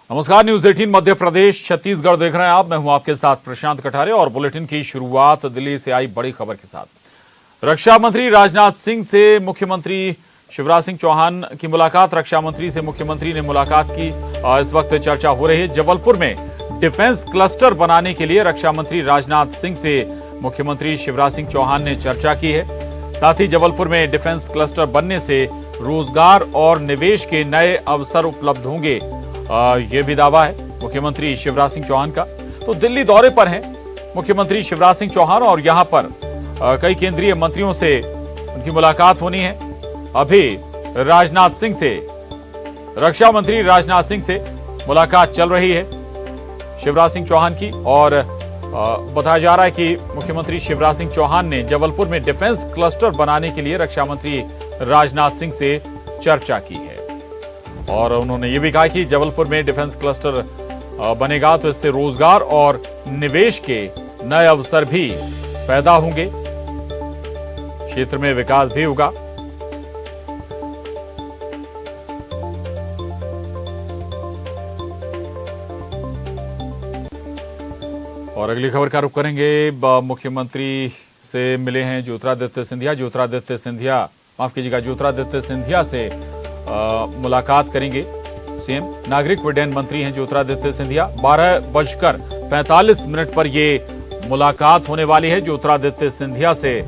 नमस्कार, न्यूज 18 मध्य प्रदेश छत्तीसगढ़ देख रहे हैं आप। मैं हूं आपके साथ प्रशांत कठारे और बुलेटिन की शुरुआत दिल्ली से आई बड़ी खबर के साथ। रक्षा मंत्री राजनाथ सिंह से मुख्यमंत्री शिवराज सिंह चौहान की मुलाकात। रक्षा मंत्री से मुख्यमंत्री ने मुलाकात की। इस वक्त चर्चा हो रही है जबलपुर में डिफेंस क्लस्टर बनाने के लिए रक्षा मंत्री राजनाथ सिंह से मुख्यमंत्री शिवराज सिंह चौहान ने चर्चा की है। साथ ही जबलपुर में डिफेंस क्लस्टर बनने से रोजगार और निवेश के नए अवसर उपलब्ध होंगे, ये भी दावा है मुख्यमंत्री शिवराज सिंह चौहान का। तो दिल्ली दौरे पर हैं मुख्यमंत्री शिवराज सिंह चौहान और यहां पर कई केंद्रीय मंत्रियों से उनकी मुलाकात होनी है। अभी राजनाथ सिंह से, रक्षा मंत्री राजनाथ सिंह से मुलाकात चल रही है शिवराज सिंह चौहान की। और बताया जा रहा है कि मुख्यमंत्री शिवराज सिंह चौहान ने जबलपुर में डिफेंस क्लस्टर बनाने के लिए रक्षा मंत्री राजनाथ सिंह से चर्चा की है। और उन्होंने ये भी कहा कि जबलपुर में डिफेंस क्लस्टर बनेगा तो इससे रोजगार और निवेश के नए अवसर भी पैदा होंगे, क्षेत्र में विकास भी होगा। और अगली खबर का रुख करेंगे। मुख्यमंत्री से मिले हैं ज्योतिरादित्य सिंधिया। माफ कीजिएगा, ज्योतिरादित्य सिंधिया से मुलाकात करेंगे सीएम। नागरिक उड्डयन मंत्री हैं ज्योतिरादित्य सिंधिया। 12:45 पर ये मुलाकात होने वाली है। ज्योतिरादित्य सिंधिया से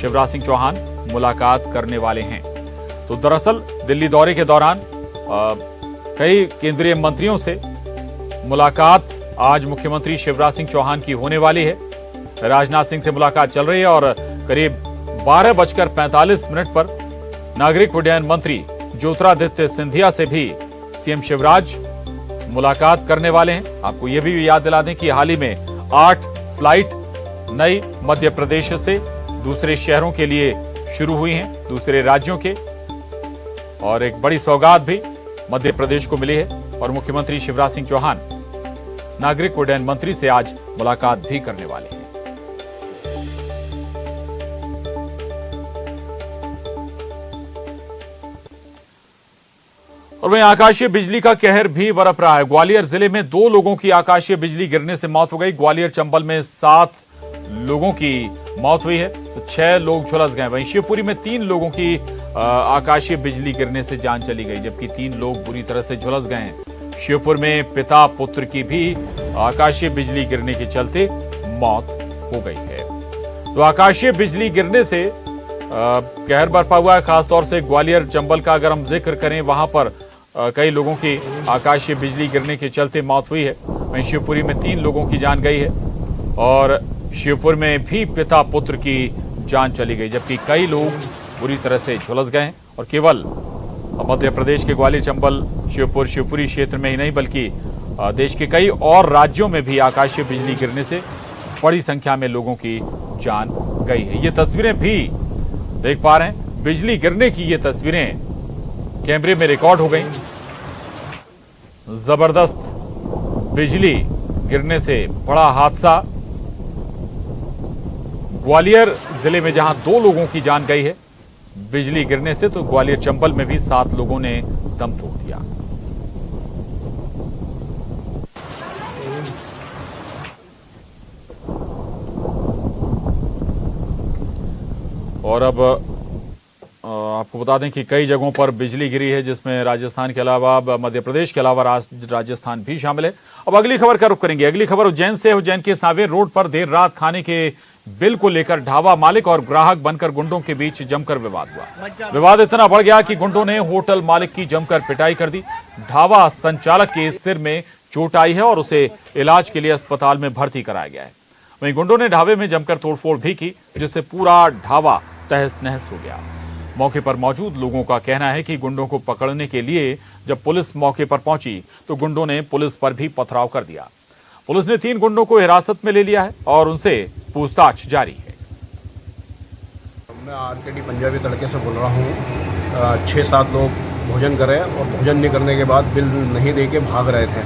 शिवराज सिंह चौहान मुलाकात करने वाले हैं। तो दरअसल दिल्ली दौरे के दौरान कई केंद्रीय मंत्रियों से मुलाकात आज मुख्यमंत्री शिवराज सिंह चौहान की होने वाली है। राजनाथ सिंह से मुलाकात चल रही है और करीब 12:45 पर नागरिक उड्डयन मंत्री ज्योतिरादित्य सिंधिया से भी सीएम शिवराज मुलाकात करने वाले हैं। आपको यह भी याद दिला दें कि हाल ही में 8 फ्लाइट नई मध्य प्रदेश से दूसरे शहरों के लिए शुरू हुई हैं, दूसरे राज्यों के। और एक बड़ी सौगात भी मध्य प्रदेश को मिली है। और मुख्यमंत्री शिवराज सिंह चौहान नागरिक उड्डयन मंत्री से आज मुलाकात भी करने वाले हैं। और वहीं आकाशीय बिजली का कहर भी बरप रहा है। ग्वालियर जिले में 2 लोगों की आकाशीय बिजली गिरने से मौत हो गई। ग्वालियर चंबल में 7 लोगों की मौत हुई है तो 6 लोग झुलस गए। वहीं शिवपुरी में 3 लोगों की आकाशीय बिजली गिरने से जान चली गई, जबकि 3 लोग बुरी तरह से झुलस गए हैं। शिवपुर में पिता पुत्र की भी आकाशीय बिजली गिरने के चलते मौत हो गई है। तो आकाशीय बिजली गिरने से कहर बरपा हुआ है। खासतौर से ग्वालियर चंबल का अगर हम जिक्र करें, वहां पर कई लोगों की आकाशीय बिजली गिरने के चलते मौत हुई है। वहीं शिवपुरी में 3 लोगों की जान गई है और शिवपुर में भी पिता पुत्र की जान चली गई, जबकि कई लोग बुरी तरह से झुलस गए हैं। और केवल मध्य प्रदेश के ग्वालियर चंबल शिवपुरी क्षेत्र में ही नहीं बल्कि देश के कई और राज्यों में भी आकाशीय बिजली गिरने से बड़ी संख्या में लोगों की जान गई है। ये तस्वीरें भी देख पा रहे हैं, बिजली गिरने की ये तस्वीरें कैमरे में रिकॉर्ड हो गई। जबरदस्त बिजली गिरने से बड़ा हादसा। ग्वालियर जिले में जहां 2 लोगों की जान गई है बिजली गिरने से, तो ग्वालियर चंबल में भी 7 लोगों ने दम तोड़ दिया। और अब आपको बता दें कि कई जगहों पर बिजली गिरी है, जिसमें राजस्थान के अलावा मध्य प्रदेश के अलावा राजस्थान भी शामिल है। अब अगली खबर का रुख करेंगे। अगली खबर उज्जैन से। उज्जैन के सांवेर रोड पर देर रात खाने के बिल को लेकर ढाबा मालिक और ग्राहक बनकर गुंडों के बीच जमकर विवाद हुआ। विवाद इतना बढ़ गया कि गुंडों ने होटल मालिक की जमकर पिटाई कर दी। ढाबा संचालक के सिर में चोट आई है और उसे इलाज के लिए अस्पताल में भर्ती कराया गया है। वहीं गुंडों ने ढाबे में जमकर तोड़फोड़ भी की, जिससे पूरा ढाबा तहस नहस हो गया। मौके पर मौजूद लोगों का कहना है कि गुंडों को पकड़ने के लिए जब पुलिस मौके पर पहुंची तो गुंडों ने पुलिस पर भी पथराव कर दिया। पुलिस ने 3 गुंडों को हिरासत में ले लिया है और उनसे पूछताछ जारी है। मैं आरकेडी पंजाबी तड़के से बोल रहा हूँ। 6-7 लोग भोजन कर रहे हैं और भोजन नहीं करने के बाद बिल नहीं दे के भाग रहे थे।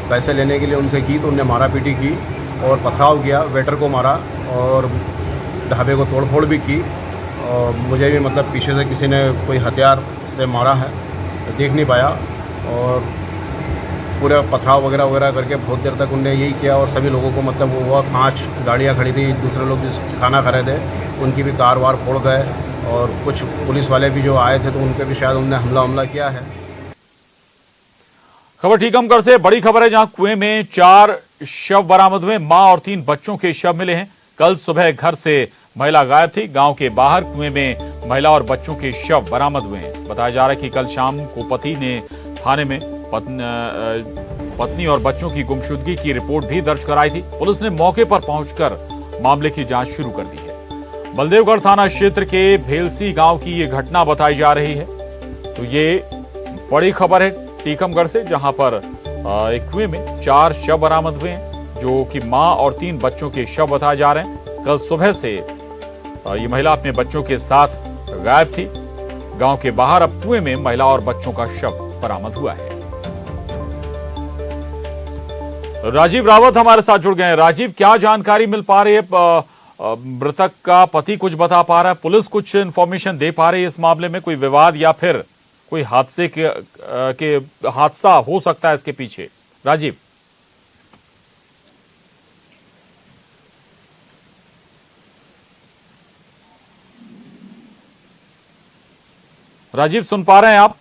पैसे लेने के लिए उनसे की तो उनने मारापीटी की और पथराव किया, वेटर को मारा और ढाबे को तोड़फोड़ भी की। और मुझे भी मतलब पीछे से किसी ने कोई हथियार से मारा है, देख नहीं पाया। और पूरा पथराव वगैरह वगैरह करके बहुत देर तक उनने यही किया और सभी लोगों को मतलब वो हुआ 5 गाड़ियाँ खड़ी थी, दूसरे लोग जिस खाना खा रहे थे उनकी भी कार वार फोड़ गए और कुछ पुलिस वाले भी जो आए थे तो उन पर भी शायद उनने हमला किया है। खबर टीकमगढ़ से बड़ी खबर है, जहां कुएं में 4 शव बरामद हुए। मां और 3 बच्चों के शव मिले हैं। कल सुबह घर से महिला गायब थी। गांव के बाहर कुएं में महिला और बच्चों के शव बरामद हुए हैं। बताया जा रहा है कि कल शाम को पति ने थाने में पत्नी और बच्चों की गुमशुदगी की रिपोर्ट भी दर्ज कराई थी। पुलिस ने मौके पर पहुंचकर मामले की जांच शुरू कर दी है। बलदेवगढ़ थाना क्षेत्र के भेलसी गांव की ये घटना बताई जा रही है। तो ये बड़ी खबर है टीकमगढ़ से, जहां पर एक कुएं में 4 शव बरामद हुए हैं, जो कि मां और 3 बच्चों के शव बताए जा रहे हैं। कल सुबह से ये महिला अपने बच्चों के साथ गायब थी। गांव के बाहर अब कुएं में महिला और बच्चों का शव बरामद हुआ है। राजीव रावत हमारे साथ जुड़ गए हैं। राजीव, क्या जानकारी मिल पा रही है? मृतक का पति कुछ बता पा रहा है, पुलिस कुछ इंफॉर्मेशन दे पा रही है इस मामले में? कोई विवाद या फिर कोई हादसे के हादसा हो सकता है इसके पीछे? राजीव। राजीव, सुन पा रहे हैं आप?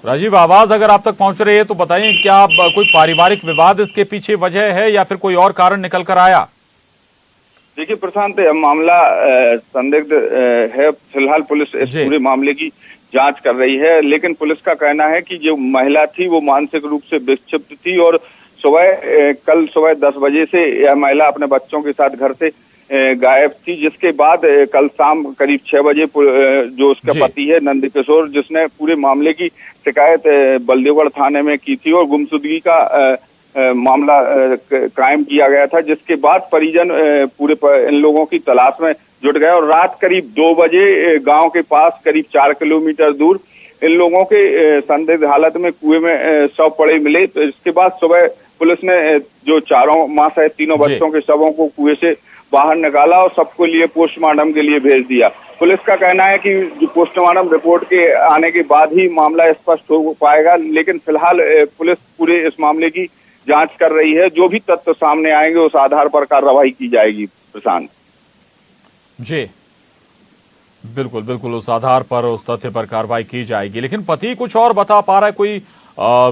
राजीव, आवाज अगर आप तक पहुंच रही है तो बताइए, क्या कोई पारिवारिक विवाद इसके पीछे वजह है या फिर कोई और कारण निकल कर आया? देखिए प्रशांत, मामला संदिग्ध है। फिलहाल पुलिस इस पूरे मामले की जांच कर रही है, लेकिन पुलिस का कहना है कि जो महिला थी वो मानसिक रूप से विक्षिप्त थी और कल सुबह 10 बजे से यह महिला अपने बच्चों के साथ घर से गायब थी, जिसके बाद कल शाम करीब 6 बजे जो उसका पति है नंदकिशोर, जिसने पूरे मामले की शिकायत बलदेवगढ़ थाने में की थी और गुमशुदगी का मामला कायम किया गया था, जिसके बाद परिजन पूरे इन लोगों की तलाश में जुट गए और रात करीब 2 बजे गांव के पास करीब 4 किलोमीटर दूर इन लोगों के संदिग्ध हालत में कुएं में शव पड़े मिले। तो इसके बाद सुबह पुलिस ने जो चारों मां सहित तीनों बच्चों के शवों को कुएं से बाहर निकाला और सबको लिए पोस्टमार्टम के लिए भेज दिया। पुलिस का कहना है कि जो पोस्टमार्टम रिपोर्ट के आने के बाद ही मामला स्पष्ट हो पाएगा, लेकिन फिलहाल पुलिस पूरे इस मामले की जांच कर रही है। जो भी तथ्य सामने आएंगे उस आधार पर कार्रवाई की जाएगी। प्रशांत जी, बिल्कुल बिल्कुल, उस आधार पर, उस तथ्य पर कार्रवाई की जाएगी। लेकिन पति कुछ और बता पा रहा है? कोई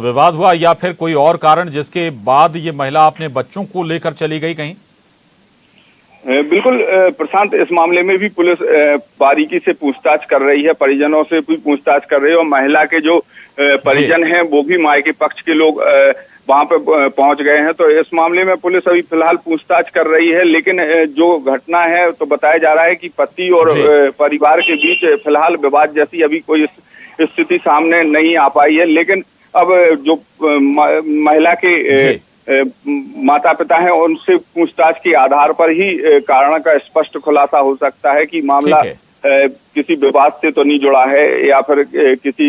विवाद हुआ या फिर कोई और कारण जिसके बाद ये महिला अपने बच्चों को लेकर चली गई कहीं? बिल्कुल प्रशांत, इस मामले में भी पुलिस बारीकी से पूछताछ कर रही है, परिजनों से भी पूछताछ कर रही है और महिला के जो परिजन हैं वो भी मायके पक्ष के लोग वहां पे पहुंच गए हैं। तो इस मामले में पुलिस अभी फिलहाल पूछताछ कर रही है, लेकिन जो घटना है तो बताया जा रहा है कि पति और परिवार के बीच फिलहाल विवाद जैसी अभी कोई स्थिति सामने नहीं आ पाई है। लेकिन अब जो महिला के माता पिता हैं उनसे पूछताछ के आधार पर ही कारण का स्पष्ट खुलासा हो सकता है कि मामला किसी विवाद से तो नहीं जुड़ा है या फिर किसी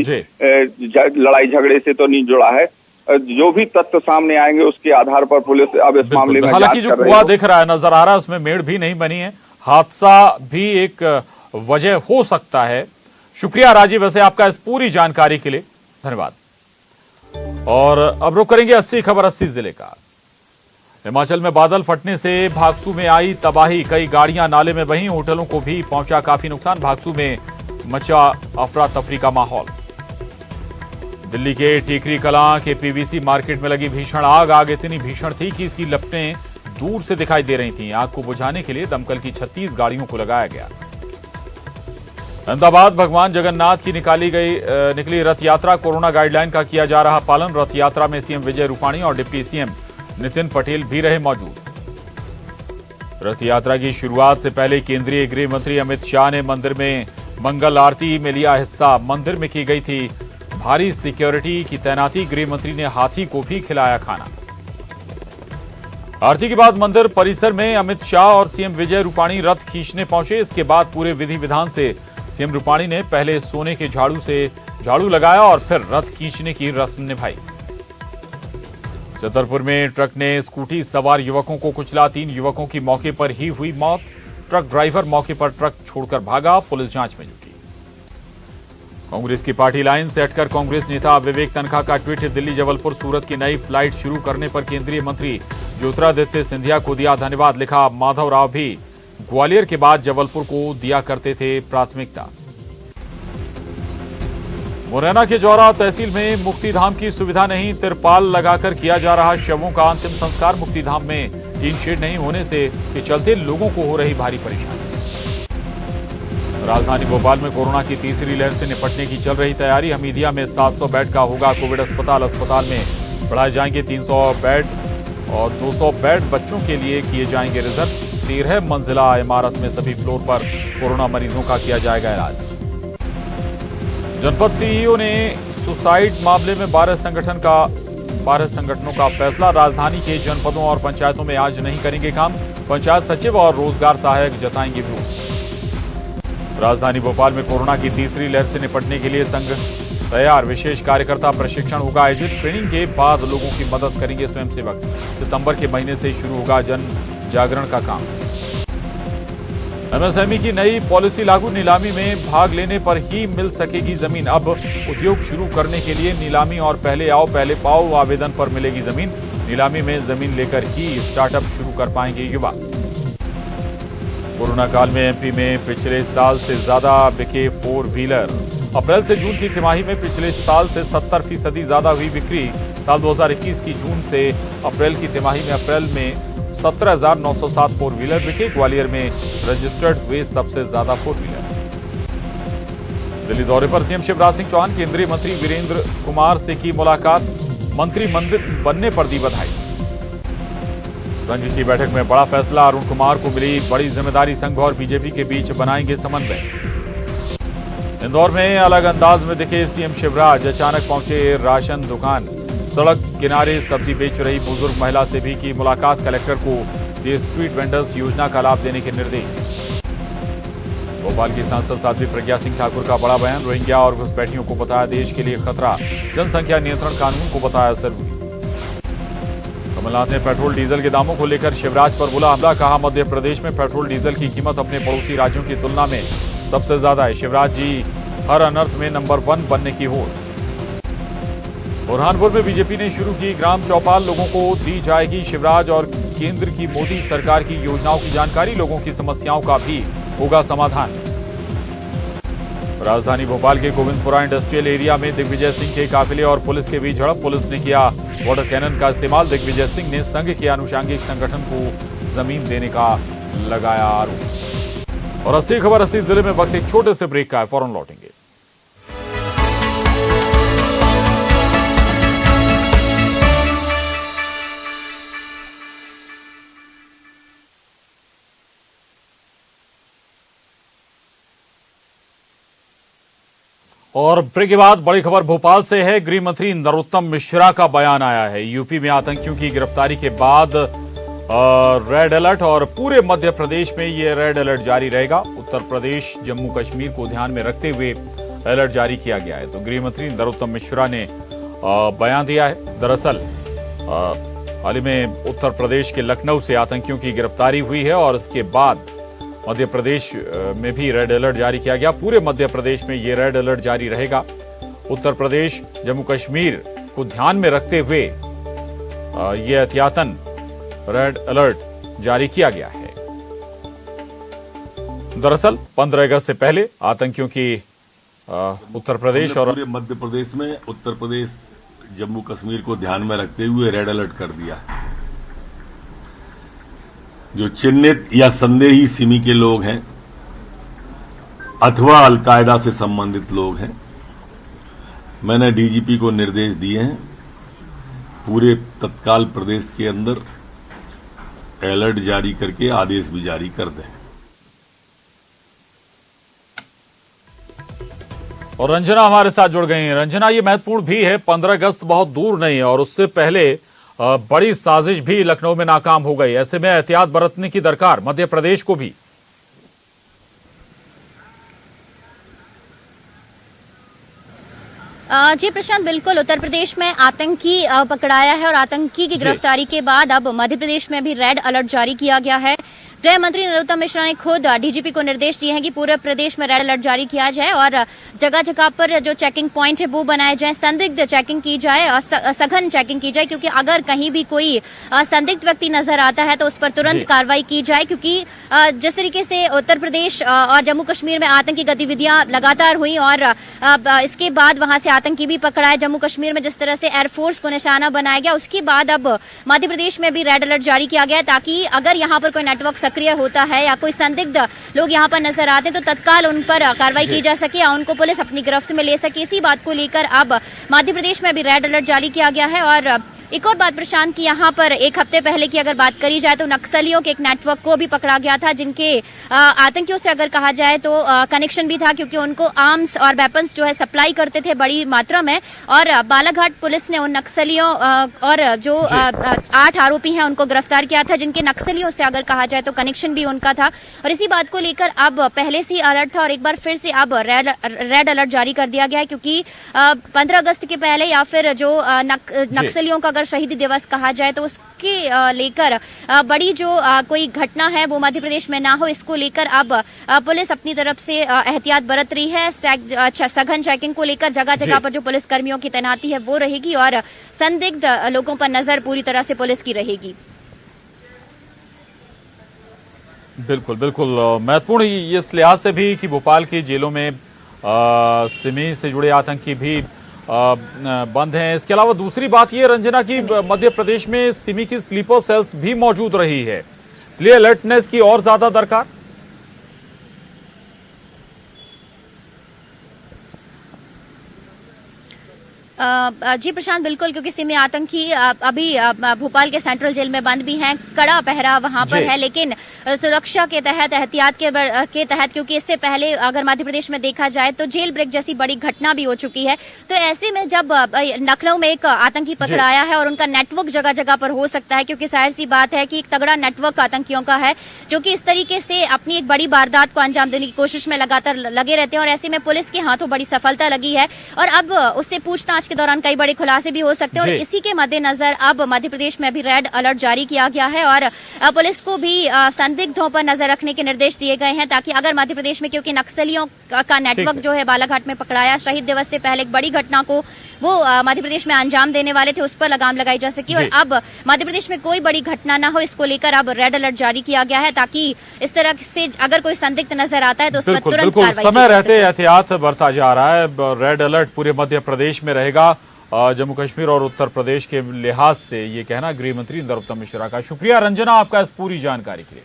लड़ाई झगड़े से तो नहीं जुड़ा है। जो भी तथ्य सामने आएंगे उसके आधार पर पुलिस अब इस मामले में हालांकि जो कुआं दिख रहा है, नजर आ रहा है, उसमें मेड़ भी नहीं बनी है। हादसा भी एक वजह हो सकता है। शुक्रिया राजीव वैसे आपका इस पूरी जानकारी के लिए, धन्यवाद। और अब रुक करेंगे 80 खबर 80 जिले का। हिमाचल में बादल फटने से भागसू में आई तबाही, कई गाड़ियां नाले में बहीं, होटलों को भी पहुंचा काफी नुकसान। भागसू में मचा अफरा तफरी का माहौल। दिल्ली के टीकरी कलां के पीवीसी मार्केट में लगी भीषण आग इतनी भीषण थी कि इसकी लपटें दूर से दिखाई दे रही थीं। आग को बुझाने के लिए दमकल की 36 गाड़ियों को लगाया गया। अहमदाबाद भगवान जगन्नाथ की निकली रथ यात्रा, कोरोना गाइडलाइन का किया जा रहा पालन। रथ यात्रा में सीएम विजय रूपाणी और डिप्टी सीएम नितिन पटेल भी रहे मौजूद। रथ यात्रा की शुरुआत से पहले केंद्रीय गृह मंत्री अमित शाह ने मंदिर में मंगल आरती में लिया हिस्सा। मंदिर में की गई थी भारी सिक्योरिटी की तैनाती। गृह मंत्री ने हाथी को भी खिलाया खाना। आरती के बाद मंदिर परिसर में अमित शाह और सीएम विजय रूपाणी रथ खींचने पहुंचे। इसके बाद पूरे विधि विधान से सीएम रूपाणी ने पहले सोने के झाड़ू से झाड़ू लगाया और फिर रथ खींचने की रस्म निभाई। छतरपुर में ट्रक ने स्कूटी सवार युवकों को कुचला, 3 युवकों की मौके पर ही हुई मौत। ट्रक ड्राइवर मौके पर ट्रक छोड़कर भागा, पुलिस जांच में जुटी। कांग्रेस की पार्टी लाइन से हटकर कांग्रेस नेता विवेक तनखा का ट्वीट। दिल्ली जबलपुर सूरत की नई फ्लाइट शुरू करने पर केंद्रीय मंत्री ज्योतिरादित्य सिंधिया को दिया धन्यवाद। लिखा, माधव राव भी ग्वालियर के बाद जबलपुर को दिया करते थे प्राथमिकता। मुरैना के जौरा तहसील में मुक्तिधाम की सुविधा नहीं, तिरपाल लगाकर किया जा रहा शवों का अंतिम संस्कार। मुक्तिधाम में टीन शेड नहीं होने से के चलते लोगों को हो रही भारी परेशानी। राजधानी भोपाल में कोरोना की तीसरी लहर से निपटने की चल रही तैयारी। हमीदिया में 700 बेड का होगा कोविड अस्पताल। अस्पताल में बढ़ाए जाएंगे 300 बेड और 200 बेड बच्चों के लिए किए जाएंगे रिजर्व। 13 मंजिला इमारत में सभी फ्लोर पर कोरोना मरीजों का किया जाएगा इलाज। जनपद सीईओ ने सुसाइड मामले में 12 संगठनों का फैसला। राजधानी के जनपदों और पंचायतों में आज नहीं करेंगे काम। पंचायत सचिव और रोजगार सहायक जताएंगे विरोध। राजधानी भोपाल में कोरोना की तीसरी लहर से निपटने के लिए संघ तैयार। विशेष कार्यकर्ता प्रशिक्षण होगा आयोजित। ट्रेनिंग के बाद लोगों की मदद करेंगे स्वयंसेवक। सितंबर के महीने से शुरू होगा जन जागरण का काम। एमएसएमई की नई पॉलिसी लागू। नीलामी में भाग लेने पर ही मिल सकेगी जमीन। अब उद्योग शुरू करने के लिए नीलामी और पहले आओ पहले पाओ आवेदन पर मिलेगी जमीन। नीलामी में जमीन लेकर ही स्टार्टअप शुरू कर पाएंगे युवा। कोरोना काल में एमपी में पिछले साल से ज्यादा बिके 4 व्हीलर। अप्रैल से जून की तिमाही में पिछले साल से 70% ज्यादा हुई बिक्री। साल 2021 की जून से अप्रैल की तिमाही में अप्रैल में 17,907 4 व्हीलर बिके। ग्वालियर में रजिस्टर्ड हुए सबसे ज्यादा 4 व्हीलर। दिल्ली दौरे पर सीएम शिवराज सिंह चौहान केंद्रीय मंत्री वीरेंद्र कुमार से की मुलाकात। मंत्री बनने पर दी बधाई। संघ की बैठक में बड़ा फैसला। अरुण कुमार को मिली बड़ी जिम्मेदारी। संघ और बीजेपी के बीच बनाएंगे समन्वय। इंदौर में अलग अंदाज में दिखे सीएम शिवराज। अचानक पहुंचे राशन दुकान। सड़क किनारे सब्जी बेच रही बुजुर्ग महिला से भी की मुलाकात। कलेक्टर को दिए स्ट्रीट वेंडर्स योजना का लाभ देने के निर्देश। भोपाल की सांसद साध्वी प्रज्ञा सिंह ठाकुर का बड़ा बयान। रोहिंग्या और घुसपैठियों को बताया देश के लिए खतरा। जनसंख्या नियंत्रण कानून को बताया जरूरी। कमलनाथ ने पेट्रोल डीजल के दामों को लेकर शिवराज पर बोला हमला। कहा, मध्य प्रदेश में पेट्रोल डीजल की कीमत अपने पड़ोसी राज्यों की तुलना में सबसे ज्यादा है। शिवराज जी हर अनर्थ में नंबर 1 बनने की होड़। बुरहानपुर में बीजेपी ने शुरू की ग्राम चौपाल। लोगों को दी जाएगी शिवराज और केंद्र की मोदी सरकार की योजनाओं की जानकारी। लोगों की समस्याओं का भी होगा समाधान। राजधानी भोपाल के गोविंदपुरा इंडस्ट्रियल एरिया में दिग्विजय सिंह के काफिले और पुलिस के बीच झड़प। पुलिस ने किया वाटर कैनन का इस्तेमाल। दिग्विजय सिंह ने संघ के आनुषंगिक संगठन को जमीन देने का लगाया आरोप। और अस्सी खबर अस्सी जिले में वक्त एक छोटे से ब्रेक का है, फौरन लौटेंगे। और ब्रेक के बाद बड़ी खबर भोपाल से है। गृह मंत्री नरोत्तम मिश्रा का बयान आया है। यूपी में आतंकियों की गिरफ्तारी के बाद रेड अलर्ट और पूरे मध्य प्रदेश में यह रेड अलर्ट जारी रहेगा। उत्तर प्रदेश जम्मू कश्मीर को ध्यान में रखते हुए अलर्ट जारी किया गया है। तो गृह मंत्री नरोत्तम मिश्रा ने बयान दिया है। दरअसल हाल ही में उत्तर प्रदेश के लखनऊ से आतंकियों की गिरफ्तारी हुई है और इसके बाद मध्य प्रदेश में भी रेड अलर्ट जारी किया गया। पूरे मध्य प्रदेश में ये रेड अलर्ट जारी रहेगा। उत्तर प्रदेश जम्मू कश्मीर को ध्यान में रखते हुए ये एहतियातन रेड अलर्ट जारी किया गया है। दरअसल 15 अगस्त से पहले आतंकियों की उत्तर प्रदेश और पूरे मध्य प्रदेश में उत्तर प्रदेश जम्मू कश्मीर को ध्यान में रखते हुए रेड अलर्ट कर दिया है। जो चिन्हित या संदेही सिमी के लोग हैं अथवा अलकायदा से संबंधित लोग हैं, मैंने डीजीपी को निर्देश दिए हैं पूरे तत्काल प्रदेश के अंदर अलर्ट जारी करके आदेश भी जारी कर दें। और रंजना हमारे साथ जुड़ गई हैं। रंजना, ये महत्वपूर्ण भी है, 15 अगस्त बहुत दूर नहीं है और उससे पहले बड़ी साजिश भी लखनऊ में नाकाम हो गई। ऐसे में एहतियात बरतने की दरकार मध्य प्रदेश को भी। जी प्रशांत, बिल्कुल उत्तर प्रदेश में आतंकी पकड़ाया है और आतंकी की गिरफ्तारी के बाद अब मध्य प्रदेश में भी रेड अलर्ट जारी किया गया है। गृह मंत्री नरोत्तम मिश्रा ने खुद डीजीपी को निर्देश दिए हैं कि पूरे प्रदेश में रेड अलर्ट जारी किया जाए और जगह जगह पर जो चेकिंग पॉइंट है वो बनाए जाए, संदिग्ध चेकिंग की जाए और सघन चेकिंग की जाए, क्योंकि अगर कहीं भी कोई संदिग्ध व्यक्ति नजर आता है तो उस पर तुरंत कार्रवाई की जाए। क्योंकि जिस तरीके से उत्तर प्रदेश और जम्मू कश्मीर में आतंकी गतिविधियां लगातार हुई और इसके बाद वहां से आतंकी भी पकड़ाए, जम्मू कश्मीर में जिस तरह से एयरफोर्स को निशाना बनाया गया, उसके बाद अब मध्य प्रदेश में भी रेड अलर्ट जारी किया गया ताकि अगर यहाँ पर कोई नेटवर्क सक्रिय होता है या कोई संदिग्ध लोग यहाँ पर नजर आते हैं तो तत्काल उन पर कार्रवाई की जा सके या उनको पुलिस अपनी गिरफ्त में ले सके। इसी बात को लेकर अब मध्य प्रदेश में भी रेड अलर्ट जारी किया गया है। और एक और बात प्रशांत की यहाँ पर एक हफ्ते पहले की अगर बात करी जाए तो नक्सलियों के एक नेटवर्क को भी पकड़ा गया था, जिनके आतंकियों से अगर कहा जाए तो कनेक्शन भी था, क्योंकि उनको आर्म्स और वेपन्स जो है सप्लाई करते थे बड़ी मात्रा में। और बालाघाट पुलिस ने उन नक्सलियों और जो 8 आरोपी हैं उनको गिरफ्तार किया था, जिनके नक्सलियों से अगर कहा जाए तो कनेक्शन भी उनका था। और इसी बात को लेकर अब पहले से अलर्ट था और एक बार फिर से अब रेड अलर्ट जारी कर दिया गया है, क्योंकि 15 अगस्त के पहले या फिर जो नक्सलियों का शहीदी दिवस कहा जाए तो उसके लेकर बड़ी जो कोई घटना है वो मध्य प्रदेश में ना हो, इसको लेकर अब पुलिस अपनी तरफ से एहतियात बरत रही है। सघन चेकिंग को लेकर जगह जगह पर जो पुलिस कर्मियों की तैनाती है वो रहेगी और संदिग्ध लोगों पर नजर पूरी तरह से पुलिस की रहेगी। बिल्कुल बिल्कुल महत्वपूर्ण इस लिहाज से भी कि भोपाल की जेलों में सिमी से जुड़े आतंकी भी बंद हैं। इसके अलावा दूसरी बात ये रंजना की मध्य प्रदेश में सिमी की स्लीपर सेल्स भी मौजूद रही है, इसलिए अलर्टनेस की और ज्यादा दरकार। जी प्रशांत, बिल्कुल, क्योंकि सिमी आतंकी अभी भोपाल के सेंट्रल जेल में बंद भी हैं, कड़ा पहरा वहां पर है, लेकिन सुरक्षा के तहत, एहतियात के तहत, क्योंकि इससे पहले अगर मध्य प्रदेश में देखा जाए तो जेल ब्रेक जैसी बड़ी घटना भी हो चुकी है। तो ऐसे में जब लखनऊ में एक आतंकी पकड़ाया है और उनका नेटवर्क जगह जगह पर हो सकता है, क्योंकि जाहिर सी बात है कि एक तगड़ा नेटवर्क आतंकियों का है जो कि इस तरीके से अपनी एक बड़ी वारदात को अंजाम देने की कोशिश में लगातार लगे रहते हैं और ऐसे में पुलिस के हाथों बड़ी सफलता लगी है और अब उससे पूछताछ के दौरान कई बड़े खुलासे भी हो सकते हैं। और इसी के मद्देनजर अब मध्य प्रदेश में भी रेड अलर्ट जारी किया गया है और पुलिस को भी संदिग्धों पर नजर रखने के निर्देश दिए गए हैं, ताकि अगर मध्य प्रदेश में, क्योंकि नक्सलियों का नेटवर्क जो है बालाघाट में पकड़ाया, शहीद दिवस से पहले एक बड़ी घटना को वो मध्य प्रदेश में अंजाम देने वाले थे, उस पर लगाम लगाई जा सके और अब मध्य प्रदेश में कोई बड़ी घटना ना हो, इसको लेकर अब रेड अलर्ट जारी किया गया है, ताकि इस तरह से अगर कोई संदिग्ध नजर आता है तो उस पर तुरंत कार्रवाई। समय रहते एहतियात बरता जा रहा है, रेड अलर्ट पूरे मध्य प्रदेश में रहेगा। जम्मू कश्मीर और उत्तर प्रदेश के लिहाज से ये कहना गृह मंत्री नरोत्तम मिश्रा का। शुक्रिया रंजना आपका इस पूरी जानकारी के लिए।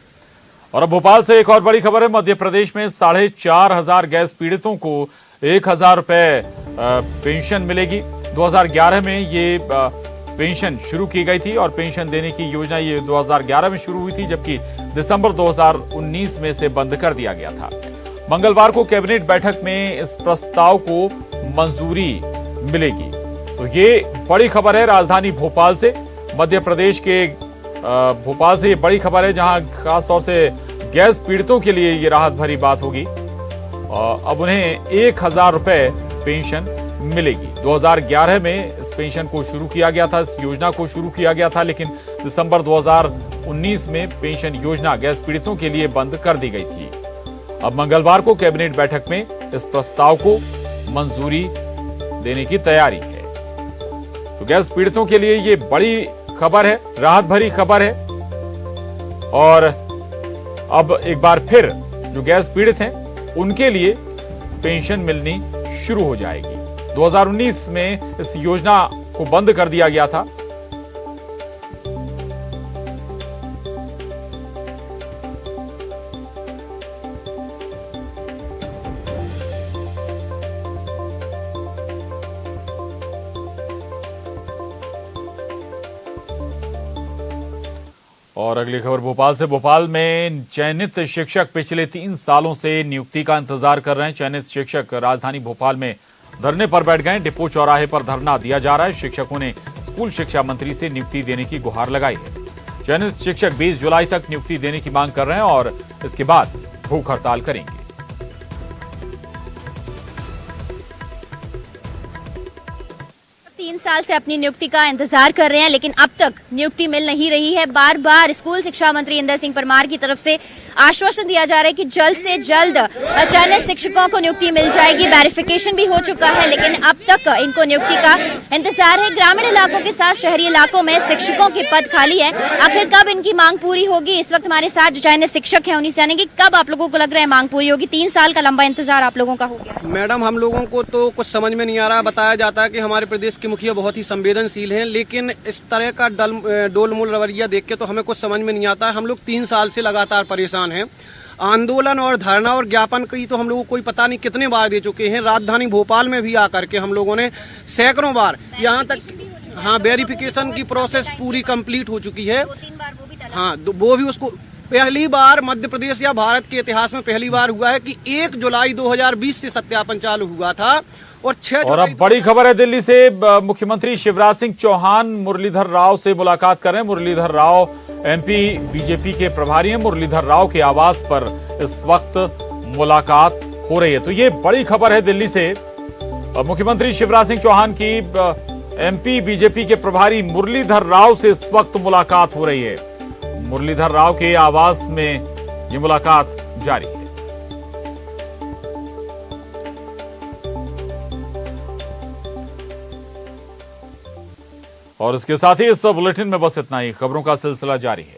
और अब भोपाल से एक और बड़ी खबर है, मध्य प्रदेश में 4,500 गैस पीड़ितों को 1,000 रुपए पेंशन मिलेगी। 2011 में ये पेंशन शुरू की गई थी और पेंशन देने की योजना ये 2011 में शुरू हुई थी, जबकि दिसंबर 2019 में से बंद कर दिया गया था। मंगलवार को कैबिनेट बैठक में इस प्रस्ताव को मंजूरी मिलेगी। तो ये बड़ी खबर है राजधानी भोपाल से, मध्य प्रदेश के भोपाल से ये बड़ी खबर है, जहां खासतौर से गैस पीड़ितों के लिए ये राहत भरी बात होगी। अब उन्हें 1,000 रुपए पेंशन मिलेगी। 2011 में इस पेंशन को शुरू किया गया था, इस योजना को शुरू किया गया था, लेकिन दिसंबर 2019 में पेंशन योजना गैस पीड़ितों के लिए बंद कर दी गई थी। अब मंगलवार को कैबिनेट बैठक में इस प्रस्ताव को मंजूरी देने की तैयारी है। तो गैस पीड़ितों के लिए ये बड़ी खबर है, राहत भरी खबर है। और अब एक बार फिर जो गैस पीड़ित हैं उनके लिए पेंशन मिलनी शुरू हो जाएगी। 2019 में इस योजना को बंद कर दिया गया था। और अगली खबर भोपाल से। भोपाल में चयनित शिक्षक पिछले 3 सालों से नियुक्ति का इंतजार कर रहे हैं। चयनित शिक्षक राजधानी भोपाल में धरने पर बैठ गए। डिपो चौराहे पर धरना दिया जा रहा है। शिक्षकों ने स्कूल शिक्षा मंत्री से नियुक्ति देने की गुहार लगाई है। चयनित शिक्षक 20 जुलाई तक नियुक्ति देने की मांग कर रहे हैं और इसके बाद भूख हड़ताल करेंगे। 3 साल से अपनी नियुक्ति का इंतजार कर रहे हैं, लेकिन अब तक नियुक्ति मिल नहीं रही है। बार बार स्कूल शिक्षा मंत्री इंदर सिंह परमार की तरफ से आश्वासन दिया जा रहा है कि जल्द से जल्द चयनित शिक्षकों को नियुक्ति मिल जाएगी। वेरिफिकेशन भी हो चुका है, लेकिन अब तक इनको नियुक्ति का इंतजार है। ग्रामीण इलाकों के साथ शहरी इलाकों में शिक्षकों के पद खाली है। आखिर कब इनकी मांग पूरी होगी? इस वक्त हमारे साथ जो चयनित शिक्षक हैं उन्हीं से जानेंगे कब आप लोगों को लग रहा है मांग पूरी होगी। 3 साल का लंबा इंतजार आप लोगों का हो गया। मैडम, हम लोगों को तो कुछ समझ में नहीं आ रहा। बताया जाता है कि हमारे प्रदेश के मुखिया बहुत ही संवेदनशील हैं, लेकिन इस तरह का डोलमोल रवैया देख के तो हमें कुछ समझ में नहीं आता। हम लोग 3 साल से लगातार परेशान हैं। आंदोलन और धरना और ज्ञापन की तो हम लोगों को कोई पता नहीं कितने बार दे चुके हैं। राजधानी भोपाल में भी आकर के हम लोगों ने सैकड़ों बार, यहाँ तक हाँ वेरिफिकेशन की प्रोसेस पूरी कंप्लीट हो चुकी है। हाँ, वो भी उसको पहली बार मध्य प्रदेश या भारत के इतिहास में पहली बार हुआ है कि 1 जुलाई 2020 से सत्यापन चालू हुआ था और 6 और अब बड़ी खबर है दिल्ली से। मुख्यमंत्री शिवराज सिंह चौहान मुरलीधर राव से मुलाकात कर रहे हैं। मुरलीधर राव एमपी बीजेपी के प्रभारी हैं। मुरलीधर राव के आवास पर इस वक्त मुलाकात हो रही है। तो ये बड़ी खबर है दिल्ली से। मुख्यमंत्री शिवराज सिंह चौहान की एमपी बीजेपी के प्रभारी मुरलीधर राव से इस वक्त मुलाकात हो रही है। मुरलीधर राव के आवास में ये मुलाकात जारी है। और इसके साथ ही इस बुलेटिन में बस इतना ही। खबरों का सिलसिला जारी है।